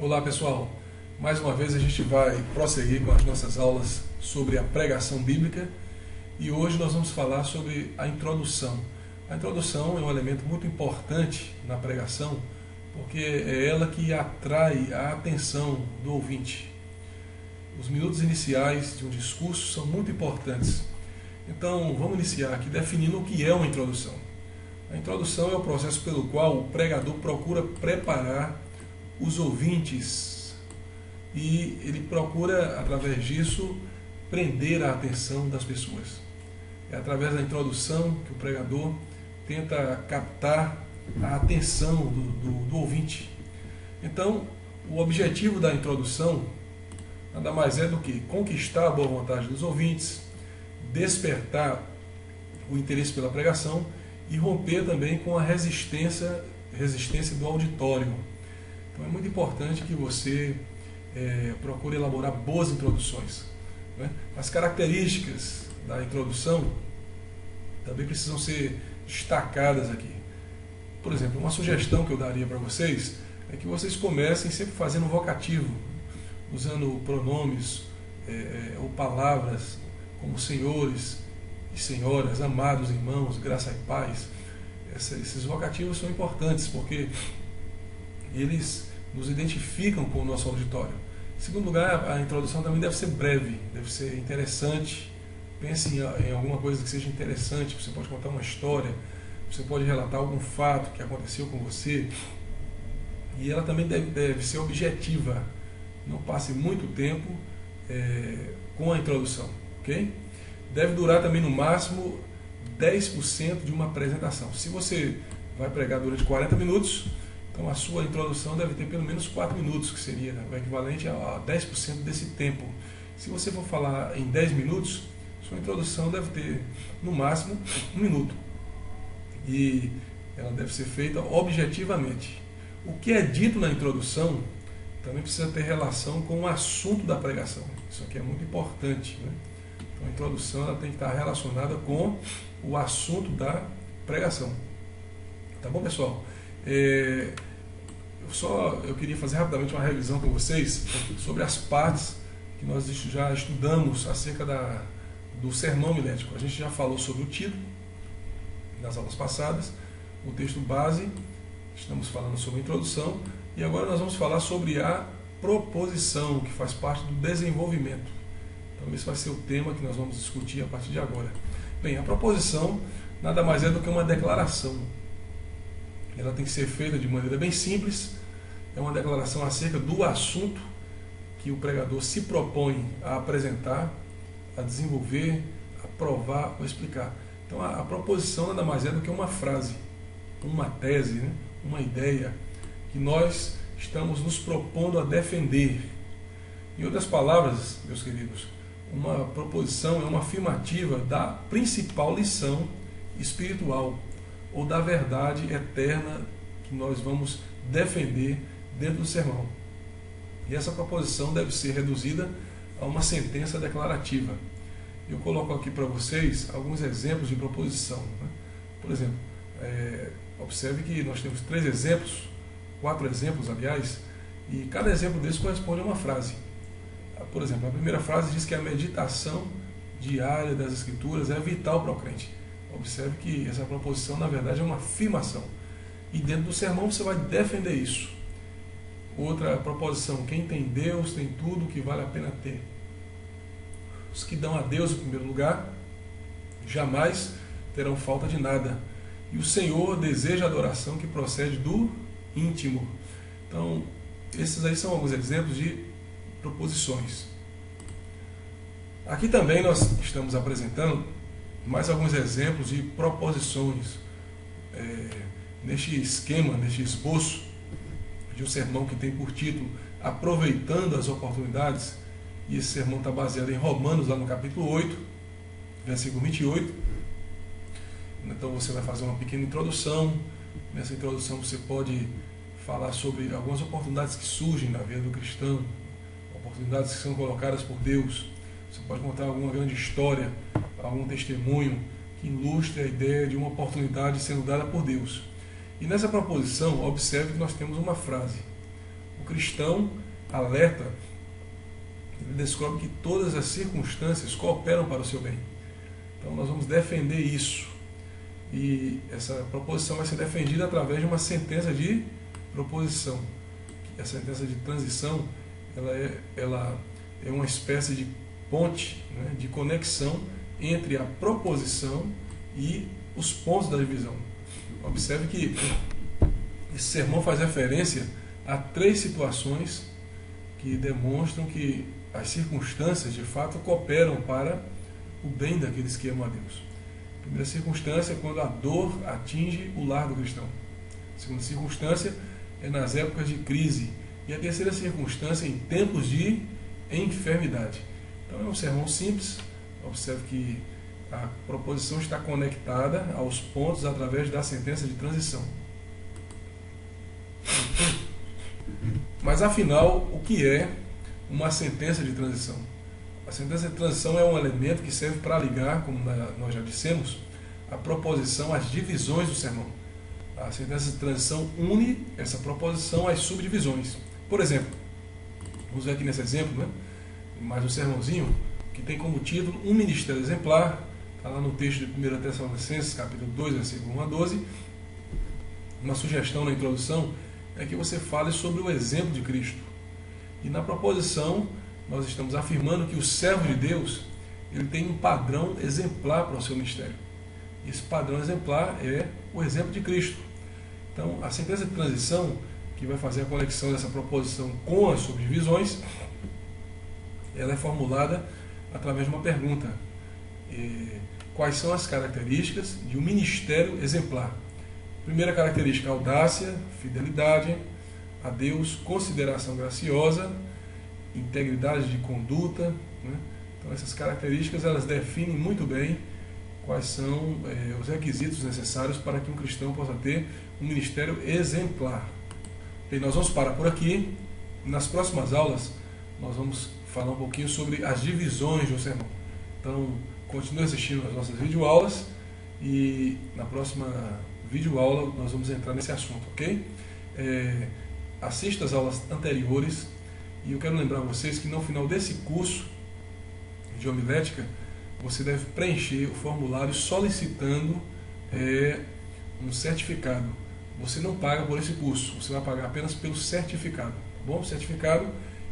Olá pessoal, mais uma vez a gente vai prosseguir com as nossas aulas sobre a pregação bíblica e hoje nós vamos falar sobre a introdução. A introdução é um elemento muito importante na pregação porque é ela que atrai a atenção do ouvinte. Os minutos iniciais de um discurso são muito importantes. Então vamos iniciar aqui definindo o que é uma introdução. A introdução é o processo pelo qual o pregador procura preparar os ouvintes e ele procura, através disso, prender a atenção das pessoas. É através da introdução que o pregador tenta captar a atenção do ouvinte. Então, o objetivo da introdução nada mais é do que conquistar a boa vontade dos ouvintes, despertar o interesse pela pregação e romper também com a resistência do auditório. Então é muito importante que você procure elaborar boas introduções, né? As características da introdução também precisam ser destacadas aqui. Por exemplo, uma sugestão que eu daria para vocês é que vocês comecem sempre fazendo um vocativo, usando pronomes ou palavras como senhores e senhoras, amados irmãos, graça e paz. Esses vocativos são importantes porque eles nos identificam com o nosso auditório. Em segundo lugar, a introdução também deve ser breve, deve ser interessante. Pense em alguma coisa que seja interessante. Você pode contar uma história, você pode relatar algum fato que aconteceu com você. E ela também deve ser objetiva. Não passe muito tempo com a introdução, ok? Deve durar também no máximo 10% de uma apresentação. Se você vai pregar durante 40 minutos, então a sua introdução deve ter pelo menos 4 minutos, que seria o equivalente a 10% desse tempo. Se você for falar em 10 minutos, sua introdução deve ter no máximo 1 minuto. E ela deve ser feita objetivamente. O que é dito na introdução também precisa ter relação com o assunto da pregação. Isso aqui é muito importante, né? Então, a introdução ela tem que estar relacionada com o assunto da pregação. Tá bom, pessoal? Eu queria fazer rapidamente uma revisão com vocês sobre as partes que nós já estudamos acerca do sermão milético. A gente já falou sobre o título nas aulas passadas, o texto base, estamos falando sobre a introdução, e agora nós vamos falar sobre a proposição, que faz parte do desenvolvimento. Então esse vai ser o tema que nós vamos discutir a partir de agora. Bem, a proposição nada mais é do que uma declaração. Ela tem que ser feita de maneira bem simples, é uma declaração acerca do assunto que o pregador se propõe a apresentar, a desenvolver, a provar ou explicar. Então a proposição nada mais é do que uma frase, uma tese, né? Uma ideia que nós estamos nos propondo a defender. Em outras palavras, meus queridos, uma proposição é uma afirmativa da principal lição espiritual ou da verdade eterna que nós vamos defender dentro do sermão. E essa proposição deve ser reduzida a uma sentença declarativa. Eu coloco aqui para vocês alguns exemplos de proposição, né? Por exemplo, observe que nós temos 4 exemplos, aliás, e cada exemplo desses corresponde a uma frase. Por exemplo, a primeira frase diz que a meditação diária das Escrituras é vital para o crente. Observe que essa proposição, na verdade, é uma afirmação. E dentro do sermão você vai defender isso. Outra proposição, quem tem Deus tem tudo que vale a pena ter. Os que dão a Deus em primeiro lugar jamais terão falta de nada. E o Senhor deseja a adoração que procede do íntimo. Então, esses aí são alguns exemplos de proposições. Aqui também nós estamos apresentando mais alguns exemplos de proposições neste esquema, neste esboço de um sermão que tem por título Aproveitando as Oportunidades, e esse sermão está baseado em Romanos, lá no capítulo 8, versículo 28. Então você vai fazer uma pequena introdução. Nessa introdução você pode falar sobre algumas oportunidades que surgem na vida do cristão, oportunidades que são colocadas por Deus. Você pode contar alguma grande história, algum testemunho que ilustre a ideia de uma oportunidade sendo dada por Deus. E nessa proposição, observe que nós temos uma frase. O cristão alerta, ele descobre que todas as circunstâncias cooperam para o seu bem. Então nós vamos defender isso. E essa proposição vai ser defendida através de uma sentença de proposição. A sentença de transição, ela é uma espécie de ponte, né, de conexão entre a proposição e os pontos da divisão. Observe que esse sermão faz referência a 3 situações que demonstram que as circunstâncias de fato cooperam para o bem daqueles que amam a Deus. A primeira circunstância é quando a dor atinge o lar do cristão. A segunda circunstância é nas épocas de crise. E a terceira circunstância em tempos de enfermidade. Então é um sermão simples. Observe que a proposição está conectada aos pontos através da sentença de transição. Mas afinal, o que é uma sentença de transição? A sentença de transição é um elemento que serve para ligar, como nós já dissemos, a proposição às divisões do sermão. A sentença de transição une essa proposição às subdivisões. Por exemplo, vamos ver aqui nesse exemplo, né? Mais um sermãozinho que tem como título um ministério exemplar. Está lá no texto de 1 Tessalonicenses, capítulo 2, versículo 1 a 12. Uma sugestão na introdução é que você fale sobre o exemplo de Cristo. E na proposição, nós estamos afirmando que o servo de Deus ele tem um padrão exemplar para o seu ministério. E esse padrão exemplar é o exemplo de Cristo. Então, a sentença de transição, que vai fazer a conexão dessa proposição com as subdivisões, ela é formulada através de uma pergunta. Quais são as características de um ministério exemplar? Primeira característica, audácia, fidelidade a Deus, consideração graciosa, integridade de conduta, né? Então essas características elas definem muito bem quais são os requisitos necessários para que um cristão possa ter um ministério exemplar. Bem, nós vamos parar por aqui. Nas próximas aulas nós vamos falar um pouquinho sobre as divisões do sermão. Então continue assistindo as nossas videoaulas e na próxima videoaula nós vamos entrar nesse assunto, ok? Assista as aulas anteriores e eu quero lembrar vocês que no final desse curso de homilética você deve preencher o formulário solicitando um certificado. Você não paga por esse curso, você vai pagar apenas pelo certificado. Tá bom? O certificado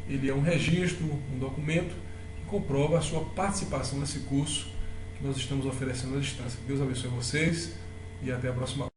ele é um registro, um documento que comprova a sua participação nesse curso que nós estamos oferecendo à distância. Deus abençoe vocês e até a próxima aula.